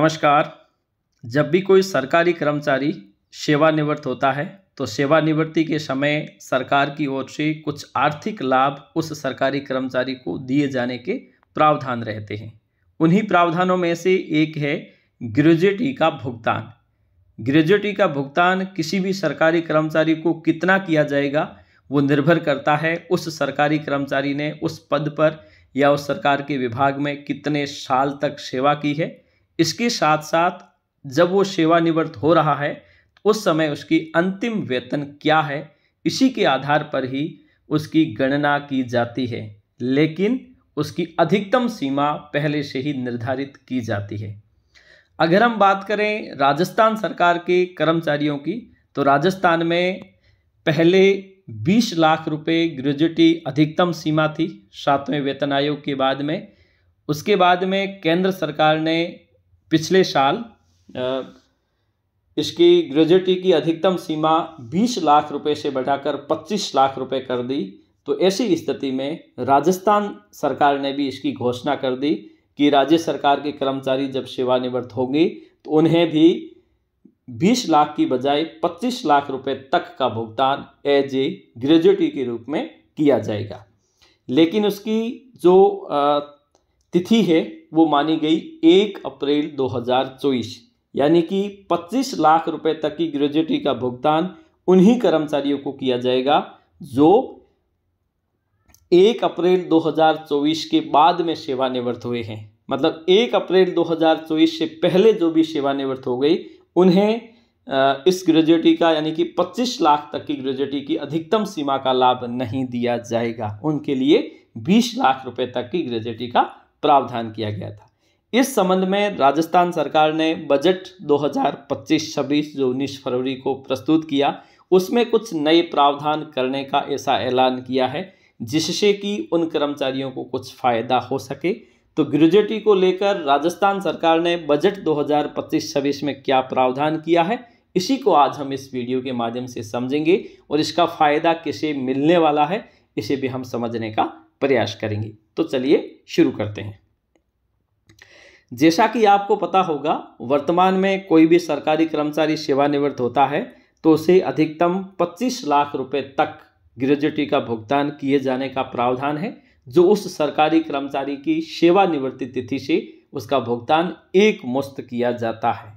नमस्कार। जब भी कोई सरकारी कर्मचारी सेवानिवृत्त होता है तो सेवानिवृत्ति के समय सरकार की ओर से कुछ आर्थिक लाभ उस सरकारी कर्मचारी को दिए जाने के प्रावधान रहते हैं। उन्हीं प्रावधानों में से एक है ग्रेच्युटी का भुगतान। ग्रेच्युटी का भुगतान किसी भी सरकारी कर्मचारी को कितना किया जाएगा वो निर्भर करता है उस सरकारी कर्मचारी ने उस पद पर या उस सरकार के विभाग में कितने साल तक सेवा की है। इसके साथ साथ जब वो सेवानिवृत्त हो रहा है उस समय उसकी अंतिम वेतन क्या है, इसी के आधार पर ही उसकी गणना की जाती है, लेकिन उसकी अधिकतम सीमा पहले से ही निर्धारित की जाती है। अगर हम बात करें राजस्थान सरकार के कर्मचारियों की तो राजस्थान में पहले 20 लाख रुपए ग्रेच्युटी अधिकतम सीमा थी 7वें वेतन आयोग के बाद में। उसके बाद में केंद्र सरकार ने पिछले साल इसकी ग्रेच्युटी की अधिकतम सीमा 20 लाख रुपए से बढ़ाकर 25 लाख रुपए कर दी। तो ऐसी स्थिति में राजस्थान सरकार ने भी इसकी घोषणा कर दी कि राज्य सरकार के कर्मचारी जब सेवानिवृत्त होंगे तो उन्हें भी 20 लाख की बजाय 25 लाख रुपए तक का भुगतान एज ए ग्रेच्युटी के रूप में किया जाएगा। लेकिन उसकी जो तिथि है वो मानी गई 1 अप्रैल 2024, यानी कि 25 लाख रुपए तक की ग्रेच्युटी का भुगतान उन्हीं कर्मचारियों को किया जाएगा जो 1 अप्रैल 2024 के बाद में सेवानिवृत्त हुए हैं। मतलब 1 अप्रैल 2024 से पहले जो भी सेवानिवृत्त हो गई उन्हें इस ग्रेच्युटी का यानी कि 25 लाख तक की ग्रेच्युटी की अधिकतम सीमा का लाभ नहीं दिया जाएगा। उनके लिए 20 लाख रुपए तक की ग्रेच्युटी का प्रावधान किया गया था। इस संबंध में राजस्थान सरकार ने बजट 2025-26 जो 19 फरवरी को प्रस्तुत किया उसमें कुछ नए प्रावधान करने का ऐसा ऐलान किया है जिससे कि उन कर्मचारियों को कुछ फायदा हो सके। तो ग्रेच्युटी को लेकर राजस्थान सरकार ने बजट 2025-26 में क्या प्रावधान किया है इसी को आज हम इस वीडियो के माध्यम से समझेंगे और इसका फायदा किसे मिलने वाला है इसे भी हम समझने का प्रयास करेंगे। तो चलिए शुरू करते हैं। जैसा कि आपको पता होगा वर्तमान में कोई भी सरकारी कर्मचारी सेवानिवृत्त होता है तो उसे अधिकतम 25 लाख रुपए तक ग्रेच्युटी का भुगतान किए जाने का प्रावधान है जो उस सरकारी कर्मचारी की सेवानिवृत्ति तिथि से उसका भुगतान एक मुश्त किया जाता है।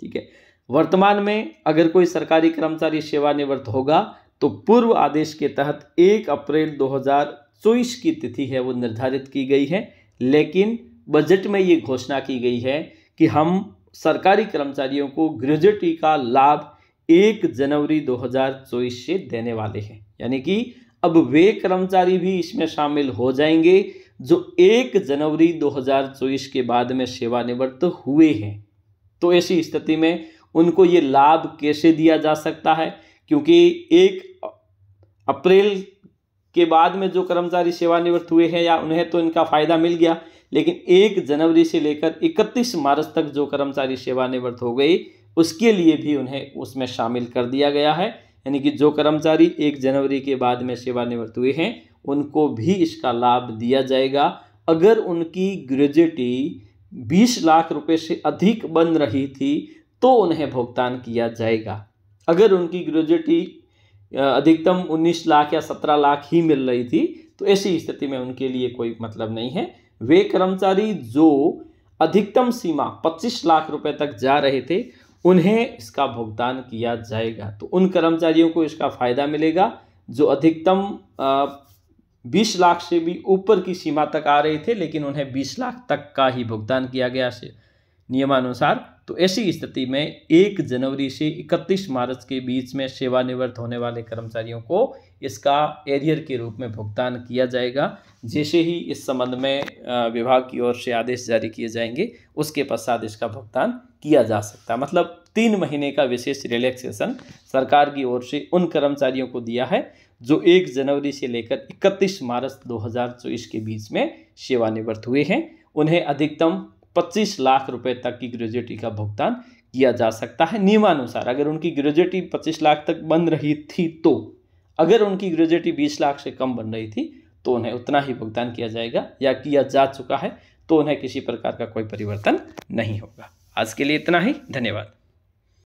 ठीक है, वर्तमान में अगर कोई सरकारी कर्मचारी सेवानिवृत्त होगा तो पूर्व आदेश के तहत 1 अप्रैल 2024 की तिथि है वो निर्धारित की गई है, लेकिन बजट में ये घोषणा की गई है कि हम सरकारी कर्मचारियों को ग्रेच्युटी का लाभ 1 जनवरी 2024 से देने वाले हैं। यानी कि अब वे कर्मचारी भी इसमें शामिल हो जाएंगे जो 1 जनवरी 2024 के बाद में सेवानिवृत्त हुए हैं। तो ऐसी स्थिति में उनको ये लाभ कैसे दिया जा सकता है, क्योंकि 1 अप्रैल के बाद में जो कर्मचारी सेवानिवृत्त हुए हैं या उन्हें तो इनका फायदा मिल गया, लेकिन 1 जनवरी से लेकर 31 मार्च तक जो कर्मचारी सेवानिवृत्त हो गए उसके लिए भी उन्हें उसमें शामिल कर दिया गया है। यानी कि जो कर्मचारी 1 जनवरी के बाद में सेवानिवृत्त हुए हैं उनको भी इसका लाभ दिया जाएगा। अगर उनकी ग्रेच्युटी 20 लाख रुपए से अधिक बन रही थी तो उन्हें भुगतान किया जाएगा। अगर उनकी ग्रेच्युटी अधिकतम 19 लाख या 17 लाख ही मिल रही थी तो ऐसी स्थिति में उनके लिए कोई मतलब नहीं है। वे कर्मचारी जो अधिकतम सीमा 25 लाख रुपए तक जा रहे थे उन्हें इसका भुगतान किया जाएगा। तो उन कर्मचारियों को इसका फायदा मिलेगा जो अधिकतम 20 लाख से भी ऊपर की सीमा तक आ रहे थे, लेकिन उन्हें 20 लाख तक का ही भुगतान किया गया से नियमानुसार। तो ऐसी स्थिति में 1 जनवरी से 31 मार्च के बीच में सेवानिवृत्त होने वाले कर्मचारियों को इसका एरियर के रूप में भुगतान किया जाएगा। जैसे ही इस संबंध में विभाग की ओर से आदेश जारी किए जाएंगे उसके पश्चात इसका भुगतान किया जा सकता है। मतलब 3 महीने का विशेष रिलैक्सेशन सरकार की ओर से उन कर्मचारियों को दिया है जो 1 जनवरी से लेकर 31 मार्च 2024 के बीच में सेवानिवृत्त हुए हैं। उन्हें अधिकतम 25 लाख रुपए तक की ग्रेच्युटी का भुगतान किया जा सकता है नियमानुसार। अगर उनकी ग्रेच्युटी 25 लाख तक बन रही थी तो, अगर उनकी ग्रेच्युटी 20 लाख से कम बन रही थी तो उन्हें उतना ही भुगतान किया जाएगा, या किया जा चुका है तो उन्हें किसी प्रकार का कोई परिवर्तन नहीं होगा। आज के लिए इतना ही, धन्यवाद।